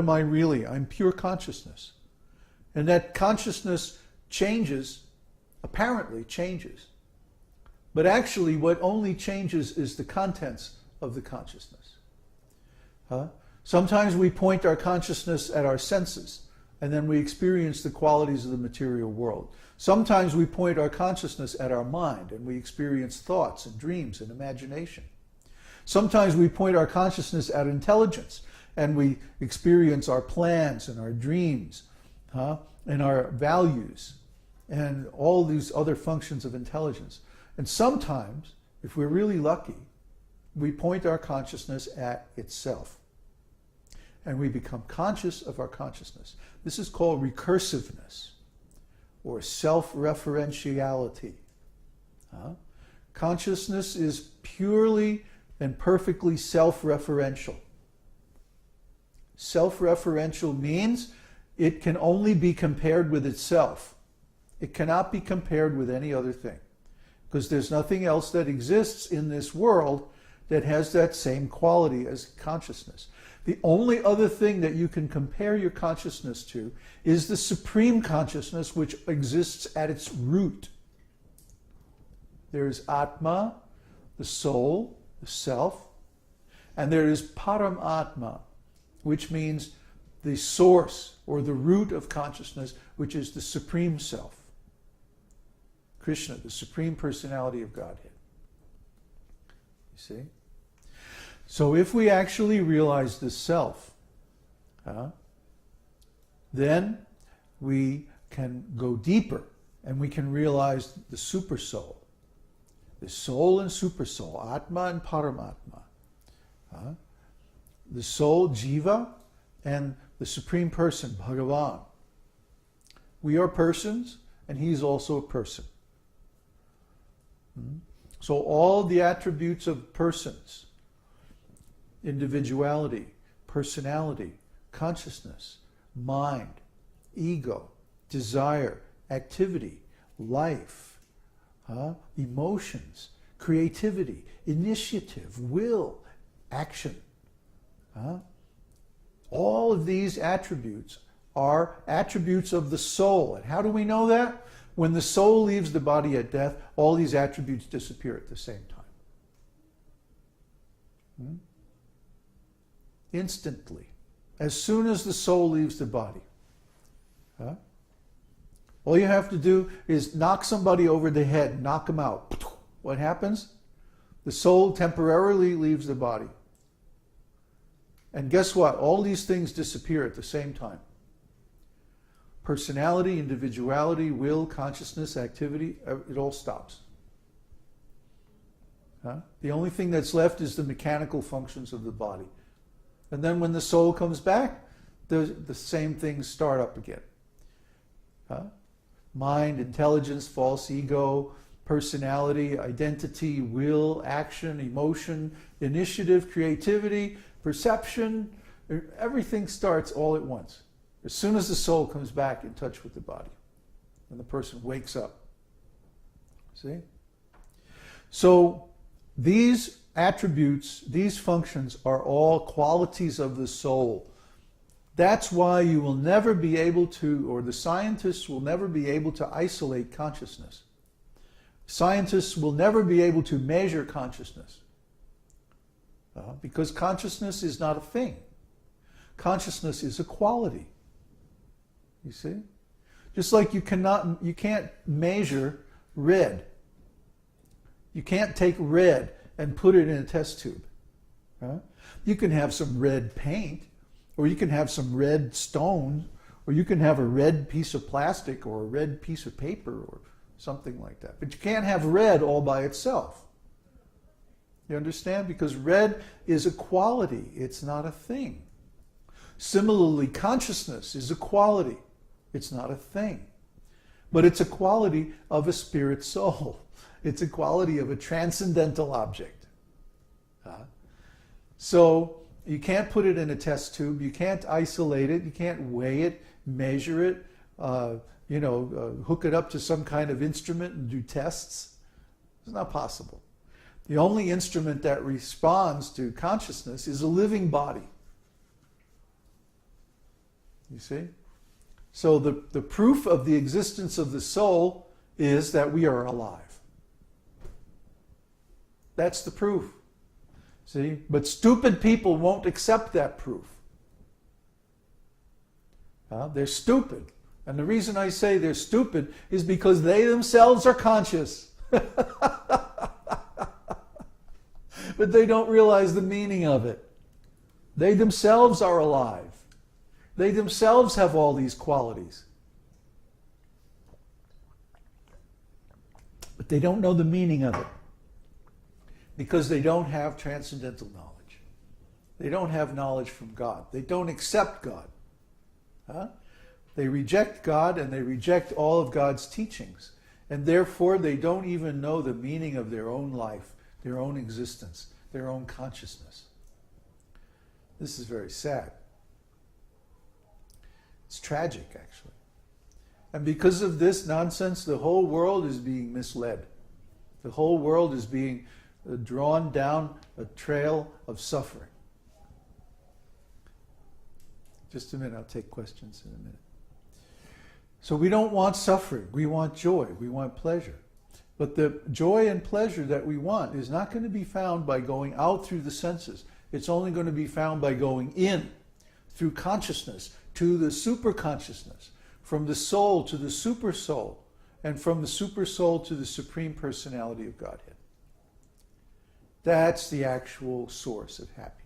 am I really? I'm pure consciousness. And that consciousness changes, apparently changes. But actually what only changes is the contents of the consciousness. Sometimes we point our consciousness at our senses, and then we experience the qualities of the material world. Sometimes we point our consciousness at our mind, and we experience thoughts and dreams and imagination. Sometimes we point our consciousness at intelligence, and we experience our plans and our dreams, and our values, and all these other functions of intelligence. And sometimes, if we're really lucky, we point our consciousness at itself. And we become conscious of our consciousness. This is called recursiveness, or self-referentiality. Consciousness is purely and perfectly self-referential. Self-referential means it can only be compared with itself. It cannot be compared with any other thing, because there's nothing else that exists in this world that has that same quality as consciousness. The only other thing that you can compare your consciousness to is the supreme consciousness, which exists at its root. There is Atma, the soul, the self, and there is Paramatma, which means the source or the root of consciousness, which is the supreme self. Krishna, the supreme personality of Godhead. You see? So if we actually realize the self, then we can go deeper and we can realize the super soul. The soul and super soul, Atma and Paramatma. The soul, Jiva, and the supreme person, Bhagavan. We are persons, and he's also a person. So all the attributes of persons, individuality, personality, consciousness, mind, ego, desire, activity, life, emotions, creativity, initiative, will, action. All of these attributes are attributes of the soul. And how do we know that? When the soul leaves the body at death, all these attributes disappear at the same time. Instantly. As soon as the soul leaves the body. All you have to do is knock somebody over the head, knock them out. What happens? The soul temporarily leaves the body. And guess what? All these things disappear at the same time. Personality, individuality, will, consciousness, activity, it all stops. The only thing that's left is the mechanical functions of the body. And then when the soul comes back, the same things start up again. Mind, intelligence, false ego, personality, identity, will, action, emotion, initiative, creativity, perception, everything starts all at once. As soon as the soul comes back in touch with the body, and the person wakes up. See? So these attributes, these functions are all qualities of the soul. That's why you will never be able to, or the scientists will never be able to isolate consciousness. Scientists will never be able to measure consciousness. Because consciousness is not a thing. Consciousness is a quality. You see? Just like you can't measure red. You can't take red and put it in a test tube. You can have some red paint, or you can have some red stone, or you can have a red piece of plastic or a red piece of paper or something like that. But you can't have red all by itself. You understand? Because red is a quality. It's not a thing. Similarly, consciousness is a quality. It's not a thing. But it's a quality of a spirit soul. It's a quality of a transcendental object. So you can't put it in a test tube. You can't isolate it. You can't weigh it, measure it, hook it up to some kind of instrument and do tests. It's not possible. The only instrument that responds to consciousness is a living body. You see? So the proof of the existence of the soul is that we are alive. That's the proof. See? But stupid people won't accept that proof. They're stupid. And the reason I say they're stupid is because they themselves are conscious. But they don't realize the meaning of it. They themselves are alive. They themselves have all these qualities. But they don't know the meaning of it. Because they don't have transcendental knowledge. They don't have knowledge from God. They don't accept God. They reject God and they reject all of God's teachings. And therefore they don't even know the meaning of their own life, their own existence, their own consciousness. This is very sad. It's tragic, actually. And because of this nonsense, the whole world is being misled. The whole world is being drawn down a trail of suffering. Just a minute, I'll take questions in a minute. So we don't want suffering, we want joy, we want pleasure. But the joy and pleasure that we want is not going to be found by going out through the senses. It's only going to be found by going in, through consciousness, to the super consciousness, from the soul to the super soul, and from the super soul to the Supreme Personality of Godhead. That's the actual source of happiness.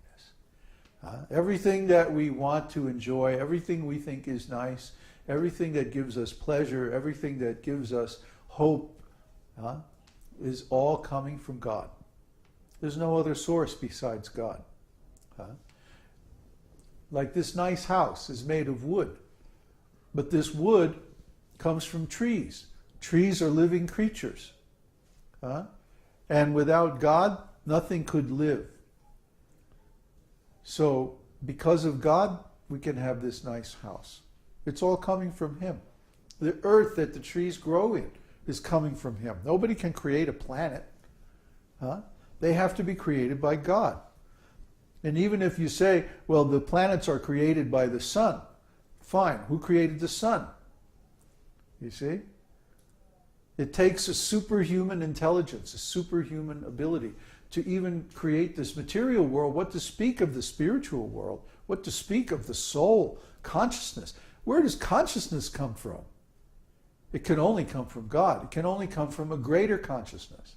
Everything that we want to enjoy, everything we think is nice, everything that gives us pleasure, everything that gives us hope, is all coming from God. There's no other source besides God. Like this nice house is made of wood, but this wood comes from trees. Trees are living creatures. And without God, nothing could live. So, because of God, we can have this nice house. It's all coming from Him. The earth that the trees grow in is coming from Him. Nobody can create a planet. They have to be created by God. And even if you say, well, the planets are created by the sun, fine. Who created the sun? You see? It takes a superhuman intelligence, a superhuman ability to even create this material world, what to speak of the spiritual world, what to speak of the soul, consciousness. Where does consciousness come from? It can only come from God. It can only come from a greater consciousness.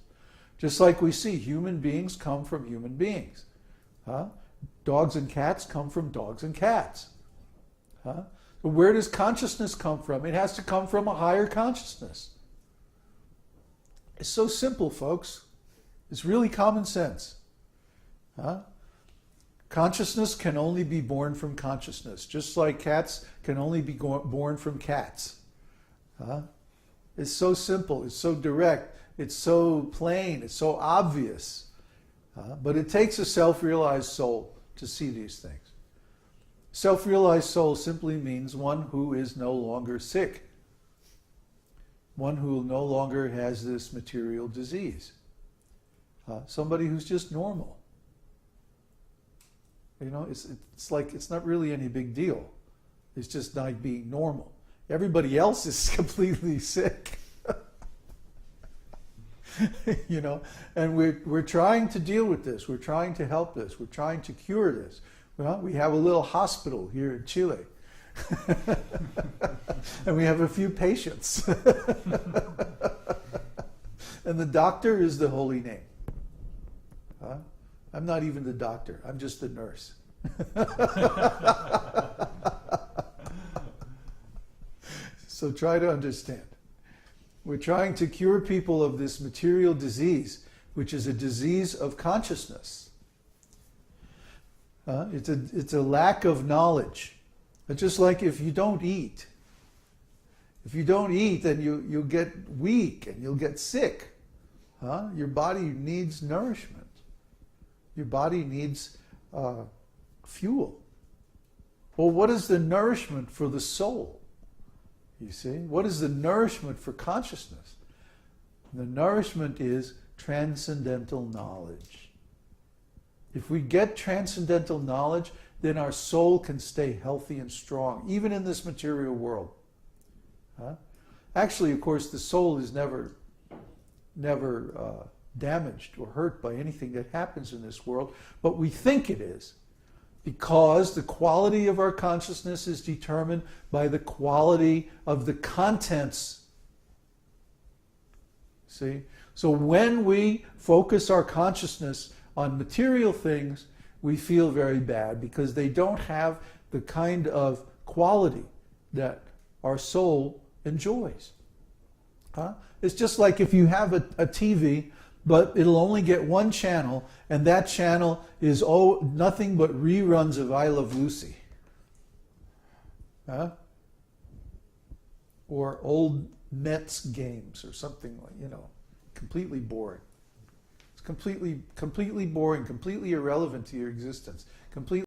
Just like we see human beings come from human beings. Dogs and cats come from dogs and cats. But where does consciousness come from? It has to come from a higher consciousness. It's so simple, folks. It's really common sense. Consciousness can only be born from consciousness, just like cats can only be born from cats. It's so simple, it's so direct, it's so plain, it's so obvious. But it takes a self-realized soul to see these things. Self-realized soul simply means one who is no longer sick, one who no longer has this material disease. Somebody who's just normal. You know, it's like it's not really any big deal. It's just not being normal. Everybody else is completely sick. You know, and we're trying to deal with this. We're trying to help this. We're trying to cure this. Well, we have a little hospital here in Chile. And we have a few patients. And the doctor is the holy name. I'm not even the doctor. I'm just the nurse. So try to understand. We're trying to cure people of this material disease, which is a disease of consciousness. It's a lack of knowledge. It's just like if you don't eat. If you don't eat, then you'll get weak and you'll get sick. Your body needs nourishment. Your body needs fuel. Well, what is the nourishment for the soul? You see? What is the nourishment for consciousness? The nourishment is transcendental knowledge. If we get transcendental knowledge, then our soul can stay healthy and strong, even in this material world. Huh? Actually, of course, the soul is never damaged or hurt by anything that happens in this world, but we think it is, because the quality of our consciousness is determined by the quality of the contents. See? So when we focus our consciousness on material things, we feel very bad because they don't have the kind of quality that our soul enjoys. Huh? It's just like if you have a TV, but it'll only get one channel, and that channel is nothing but reruns of I Love Lucy. Huh? Or old Mets games or something like, completely boring. It's completely boring, completely irrelevant to your existence. Completely